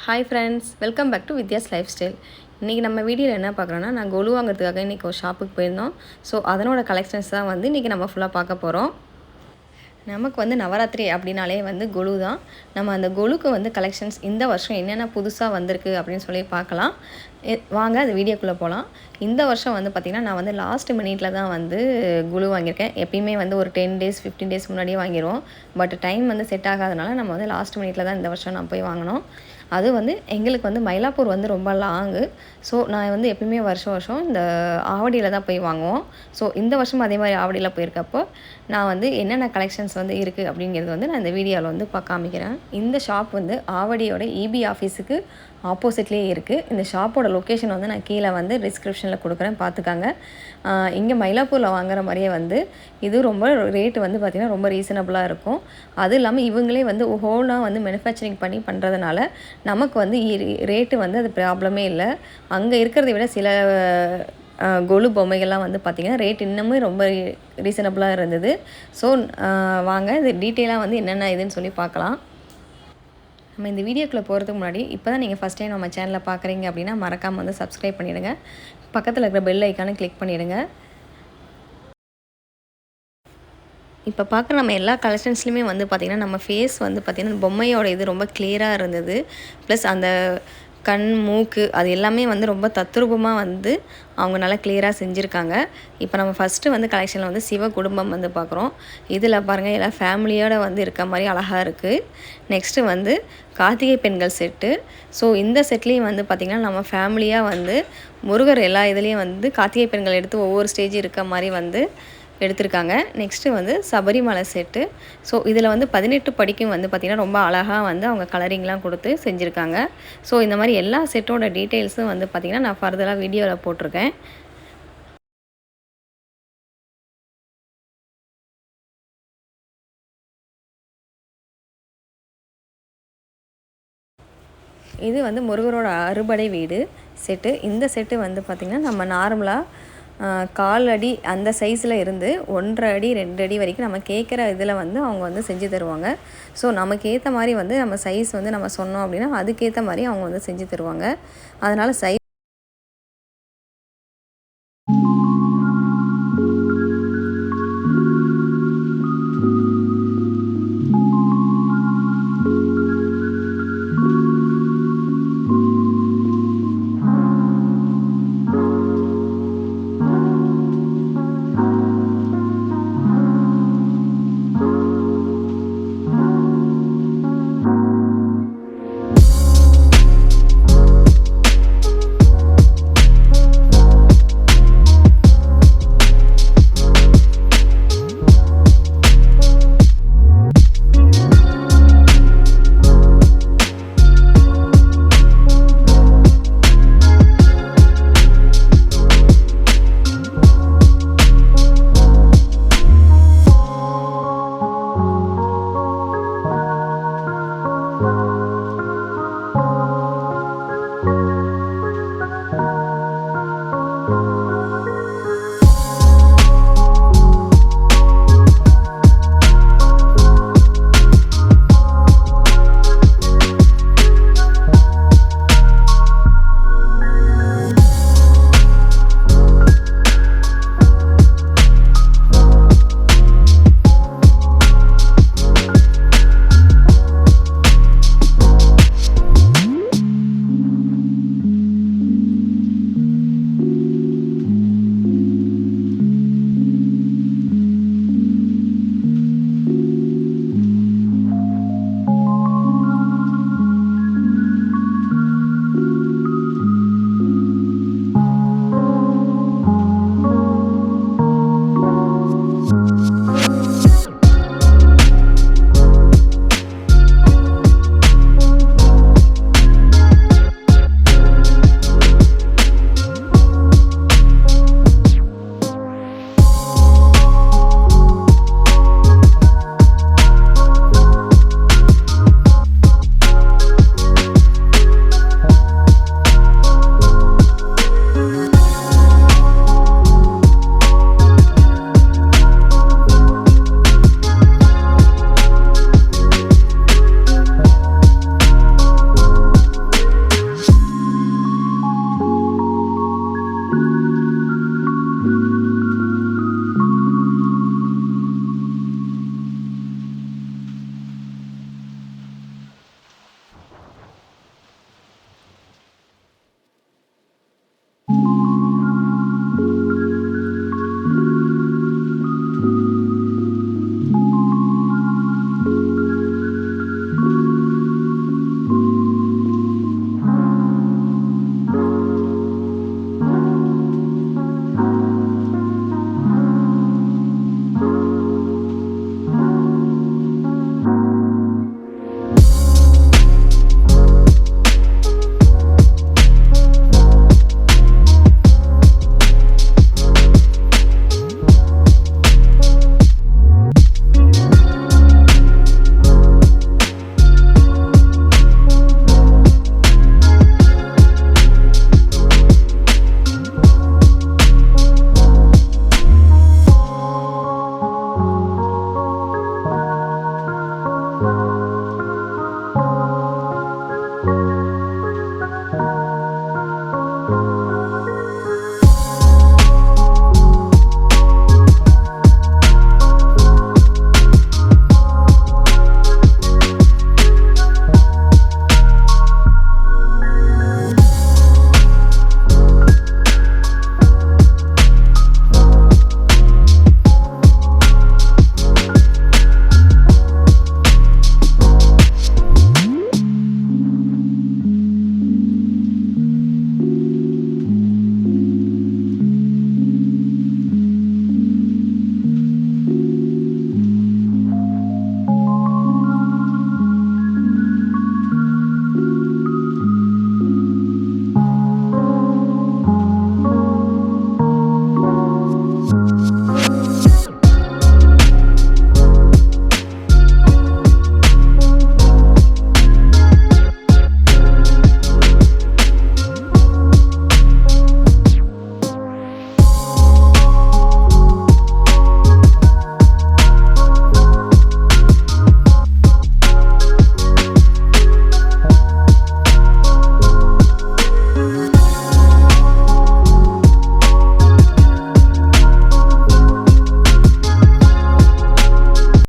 Hi friends, welcome back to Vidyaz lifestyle. இன்றைக்கி நம்ம வீடியோவில் என்ன பார்க்குறோன்னா, நான் கொலு வாங்குறதுக்காக இன்றைக்கி ஒரு ஷாப்புக்கு போயிருந்தோம். ஸோ அதனோட கலெக்ஷன்ஸ் தான் வந்து இன்றைக்கி நம்ம ஃபுல்லாக பார்க்க போகிறோம். நமக்கு வந்து நவராத்திரி அப்படின்னாலே வந்து கொலு தான். நம்ம அந்த கொலுக்கு வந்து கலெக்ஷன்ஸ் இந்த வருஷம் என்னென்ன புதுசாக வந்திருக்கு அப்படின்னு சொல்லி பார்க்கலாம். வாங்க அந்த வீடியோக்குள்ளே போகலாம். இந்த வருஷம் வந்து பார்த்திங்கன்னா, நான் வந்து லாஸ்ட் மினிட்டில் தான் வந்து கொலு வாங்கியிருக்கேன். எப்பயுமே வந்து ஒரு 10 டேஸ் 15 டேஸ் முன்னாடியே வாங்கிடுவோம். பட் டைம் வந்து செட் ஆகாதனால நம்ம வந்து லாஸ்ட் மினிட்டில் தான் இந்த வருஷம் நான் போய் வாங்கினோம். அது வந்து எங்களுக்கு வந்து மயிலாப்பூர் வந்து ரொம்ப லாங்கு. ஸோ நான் வந்து எப்பயுமே வருஷம் இந்த ஆவடியில் தான் போய் வாங்குவோம். ஸோ இந்த வருஷமும் அதே மாதிரி ஆவடியில் போயிருக்கப்போ நான் வந்து என்னென்ன கலெக்ஷன்ஸ் வந்து இருக்குது அப்படிங்கிறது வந்து நான் இந்த வீடியோவில் வந்து காமிக்கிறேன். இந்த ஷாப் வந்து ஆவடியோட இபி ஆஃபீஸுக்கு ஆப்போசிட்லேயே இருக்குது. இந்த ஷாப்போட லொக்கேஷன் வந்து நான் கீழே வந்து டிஸ்கிரிப்ஷனில் கொடுக்குறேன், பார்த்துக்காங்க. இங்கே மயிலாப்பூரில் வாங்குற மாதிரியே வந்து இது ரொம்ப ரேட்டு வந்து பார்த்திங்கன்னா ரொம்ப ரீசனபுளாக இருக்கும். அதுவும் இல்லாமல் இவங்களே வந்து ஹோலாக வந்து மேனுஃபேக்சரிங் பண்ணி பண்ணுறதுனால நமக்கு வந்து ரேட்டு வந்து அது ப்ராப்ளமே இல்லை. அங்கே இருக்கிறத விட சில கொலு பொம்மைகள்லாம் வந்து பார்த்திங்கன்னா ரேட் இன்னமும் ரொம்ப ரீசனபுளாக இருந்தது. ஸோ வாங்க இது டீட்டெயிலாக வந்து என்னென்ன இதுன்னு சொல்லி பார்க்கலாம். நம்ம இந்த வீடியோக்குள்ளே போகிறதுக்கு முன்னாடி இப்போ தான் நீங்கள் ஃபஸ்ட் டைம் நம்ம சேனலில் பார்க்குறீங்க அப்படின்னா மறக்காமல் வந்து சப்ஸ்கிரைப் பண்ணிவிடுங்க. பக்கத்தில் இருக்கிற பெல் ஐக்கானை கிளிக் பண்ணிவிடுங்க. இப்போ பார்க்குற நம்ம எல்லா கலெக்ஷன்ஸ்லையுமே வந்து பார்த்திங்கன்னா நம்ம ஃபேஸ் வந்து பார்த்திங்கன்னா பொம்மையோட இது ரொம்ப கிளியராக இருந்தது. ப்ளஸ் அந்த கண் மூக்கு அது எல்லாமே வந்து ரொம்ப தத்ரூபமாக வந்து அவங்க நல்லா கிளியராக செஞ்சுருக்காங்க. இப்போ நம்ம ஃபஸ்ட்டு வந்து கலெக்ஷனில் வந்து சிவ குடும்பம் வந்து பார்க்குறோம். இதில் பாருங்கள் எல்லாம் ஃபேமிலியோடு வந்து இருக்க மாதிரி அழகாக இருக்குது. நெக்ஸ்ட்டு வந்து கார்த்திகை பெண்கள் செட்டு. ஸோ இந்த செட்லேயும் வந்து பார்த்திங்கன்னா நம்ம ஃபேமிலியாக வந்து முருகர் எல்லா இதுலேயும் வந்து கார்த்திகை பெண்கள் எடுத்து ஒவ்வொரு ஸ்டேஜ் இருக்க மாதிரி வந்து எடுத்திருக்காங்க. நெக்ஸ்ட்டு வந்து சபரிமலை செட்டு. ஸோ இதில் வந்து 18 படிக்கும் வந்து பார்த்திங்கன்னா ரொம்ப அழகாக வந்து அவங்க கலரிங்லாம் கொடுத்து செஞ்சுருக்காங்க. ஸோ இந்த மாதிரி எல்லா செட்டோட டீட்டெயில்ஸும் வந்து பார்த்திங்கன்னா நான் ஃபர்தராக வீடியோவில் போட்டிருக்கேன். இது வந்து முருகரோட அறுபடை வீடு செட்டு. இந்த செட்டு வந்து பார்த்திங்கன்னா நம்ம நார்மலாக 4 அடி அந்த சைஸில் இருந்து 1.5 அடி 2 அடி வரைக்கும் நம்ம கேட்குற இதில் வந்து அவங்க வந்து செஞ்சு தருவாங்க. ஸோ நமக்கு ஏற்ற மாதிரி வந்து நம்ம சைஸ் வந்து நம்ம சொன்னோம் அப்படின்னா அதுக்கேற்ற மாதிரி அவங்க வந்து செஞ்சு தருவாங்க. அதனால்